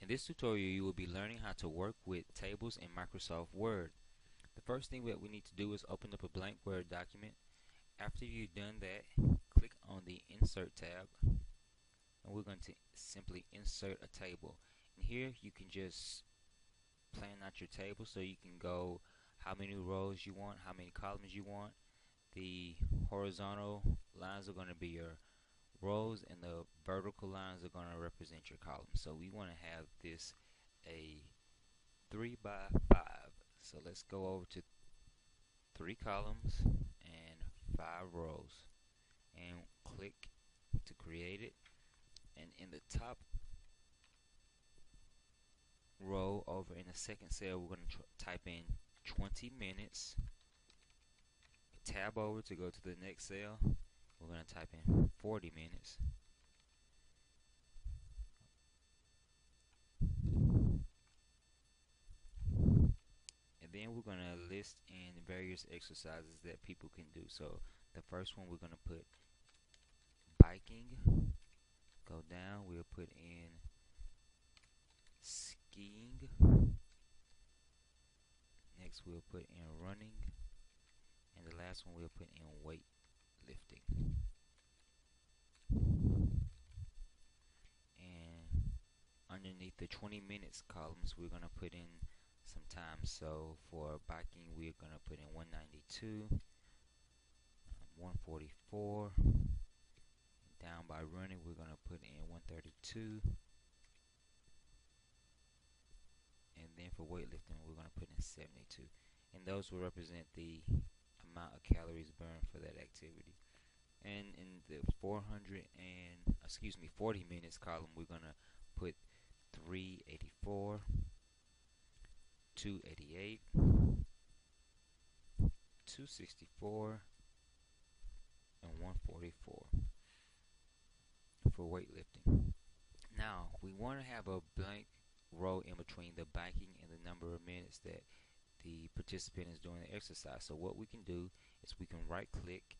In this tutorial, you will be learning how to work with tables in Microsoft Word. The first thing that we need to do is open up a blank Word document. After you've done that, click on the Insert tab, and we're going to simply insert a table. And here you can just plan out your table, so you can go how many rows you want, how many columns you want. The horizontal lines are going to be your rows, and the vertical lines are going to represent your columns. So we want to have this a 3 by 5. So let's go over to 3 columns and 5 rows and click to create it. And in the top row over in the second cell, we're going to type in 20 minutes. Tab over to go to the next cell. We're going to type in 40 minutes. And then we're going to list in various exercises that people can do. So the first one, we're going to put biking. Go down, we'll put in skiing. Next we'll put in running. And the last one we'll put in weightlifting. And underneath the 20 minutes columns, we're going to put in some time. So for biking, we're going to put in 192, 144. Down by running, we're going to put in 132. And then for weightlifting, we're going to put in 72. And those will represent the amount of calories burned for that activity. And in the 40 minutes column, we're going to put 384, 288, 264, and 144 for weightlifting. Now, we want to have a blank row in between the biking and the number of minutes that the participant is doing the exercise. So what we can do is we can right click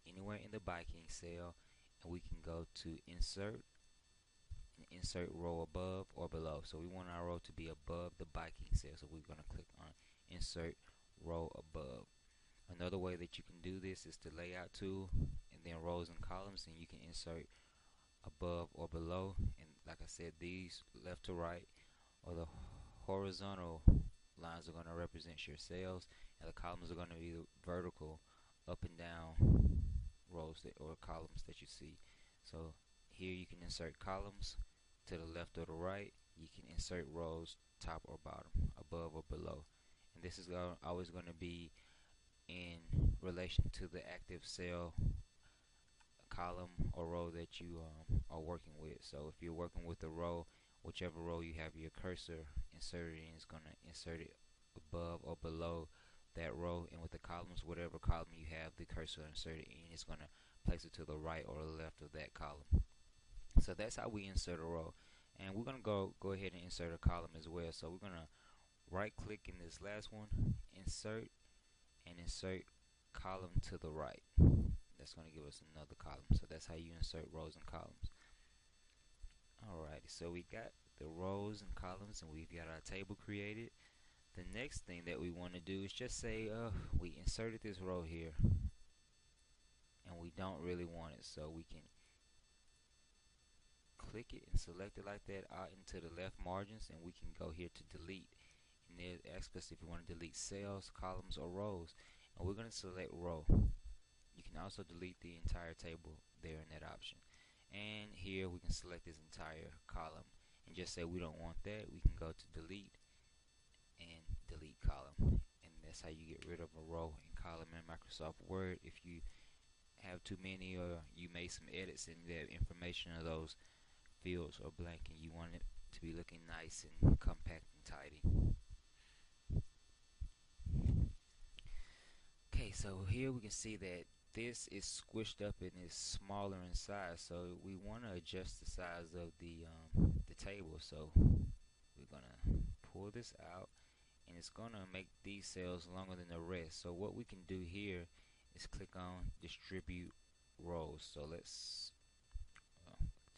anywhere in the biking cell, and we can go to insert and insert row above or below. So we want our row to be above the biking cell, so we're going to click on insert row above. Another way that you can do this is the layout tool and then rows and columns, and you can insert above or below. And like I said, these left to right or the horizontal lines are going to represent your cells, and the columns are going to be the vertical up and down rows or columns that you see. So here you can insert columns to the left or the right. You can insert rows top or bottom, above or below, and this is always going to be in relation to the active cell, column or row that you are working with. So if you're working with a row, whichever row you have your cursor inserted in is going to insert it above or below that row. And with the columns, whatever column you have the cursor inserted in is going to place it to the right or the left of that column. So that's how we insert a row. And we're going to go ahead and insert a column as well. So we're going to right click in this last one, insert, and insert column to the right. That's going to give us another column. So that's how you insert rows and columns. Alrighty, so we got the rows and columns, and we've got our table created. The next thing that we want to do is just say we inserted this row here and we don't really want it, so we can click it and select it like that out into the left margins, and we can go here to delete, and it asks us if you want to delete cells, columns, or rows, and we're going to select row. You can also delete the entire table there in that option. And here we can select this entire column and just say we don't want that. We can go to delete and delete column, and that's how you get rid of a row and column in Microsoft Word. If you have too many or you made some edits and the information of those fields are blank and you want it to be looking nice and compact and tidy. Okay, so here we can see that this is squished up and is smaller in size, so we want to adjust the size of the table. So we're gonna pull this out, and it's gonna make these cells longer than the rest. So what we can do here is click on distribute rows. So let's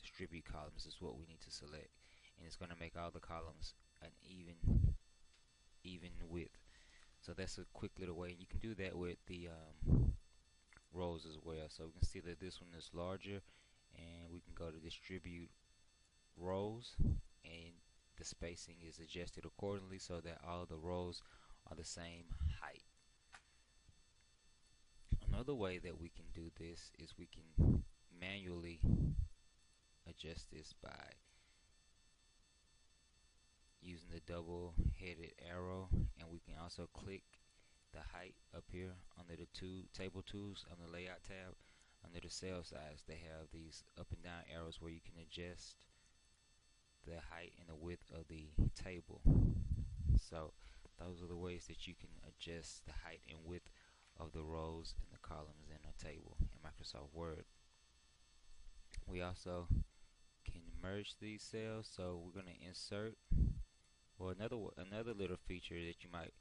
distribute columns is what we need to select, and it's going to make all the columns an even width. So that's a quick little way. You can do that with the rows as well. So we can see that this one is larger, and we can go to distribute rows, and the spacing is adjusted accordingly so that all the rows are the same height. Another way that we can do this is we can manually adjust this by using the double headed arrow, and we can also click the height up here under the table tools on the layout tab. Under the cell size, they have these up and down arrows where you can adjust the height and the width of the table. So those are the ways that you can adjust the height and width of the rows and the columns in a table in Microsoft Word. We also can merge these cells, so we're going to insert, or another little feature that you might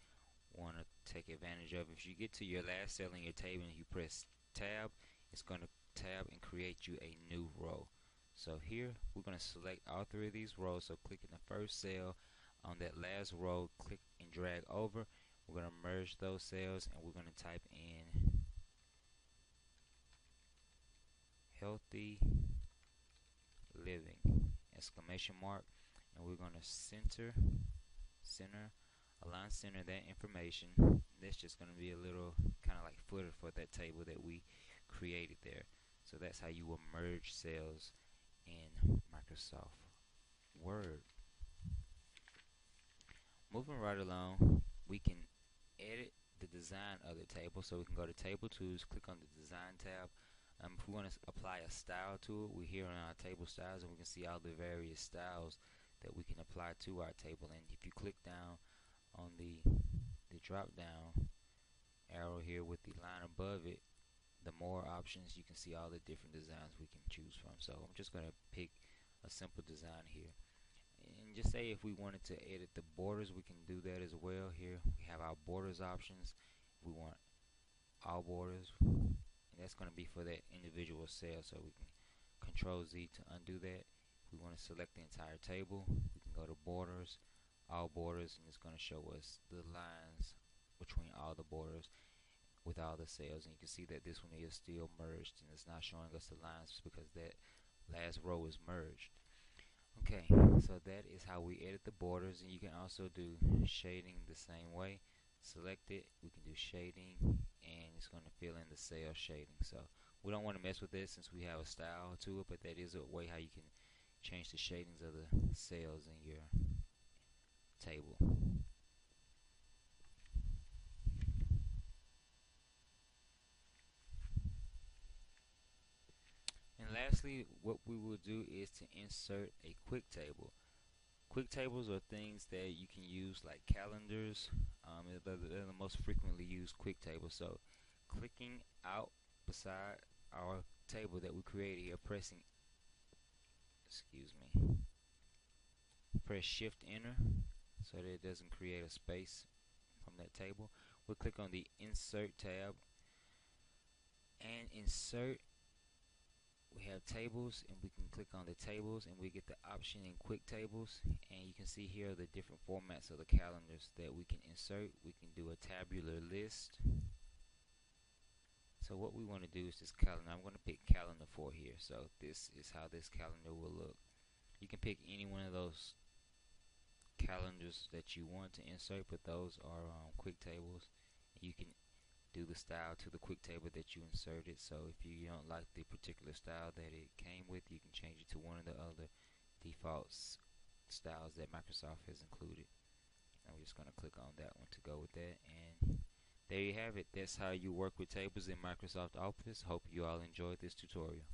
want to take advantage of. If you get to your last cell in your table and you press tab, it's going to tab and create you a new row. So here we're going to select all three of these rows. So click in the first cell on that last row, click and drag over. We're going to merge those cells, and we're going to type in healthy living exclamation mark, and we're going to align center that information. That's just going to be a little kind of like footer for that table that we created there. So that's how you will merge cells in Microsoft Word. Moving right along, we can edit the design of the table. So we can go to Table Tools, click on the Design tab. If we want to apply a style to it, we're here on our table styles, and we can see all the various styles that we can apply to our table. And if you click down on the drop down arrow here with the line above it, the more options, you can see all the different designs we can choose from. So I'm just going to pick a simple design here, and just say if we wanted to edit the borders, we can do that as well. Here we have our borders options. We want all borders, and that's going to be for that individual cell, so we can Control Z to undo that. If we want to select the entire table, we can go to borders, all borders, and it's going to show us the lines between all the borders with all the cells. And you can see that this one is still merged, and it's not showing us the lines because that last row is merged. Okay, so that is how we edit the borders, and you can also do shading the same way. Select it, we can do shading, and it's going to fill in the cell shading. So we don't want to mess with this since we have a style to it, but that is a way how you can change the shadings of the cells in your table. And lastly, what we will do is to insert a quick table. Quick tables are things that you can use like calendars. They're the most frequently used quick tables. So clicking out beside our table that we created here, press shift enter so that it doesn't create a space from that table. We'll click on the insert tab and insert. We have tables, and we can click on the tables, and we get the option in quick tables, and you can see here the different formats of the calendars that we can insert. We can do a tabular list. So what we want to do is this calendar. I'm going to pick calendar 4 here. So this is how this calendar will look. You can pick any one of those calendars that you want to insert, but those are quick tables. You can do the style to the quick table that you inserted. So if you don't like the particular style that it came with, you can change it to one of the other default styles that Microsoft has included. And we're just going to click on that one to go with that, and there you have it. That's how you work with tables in Microsoft Office. Hope you all enjoyed this tutorial.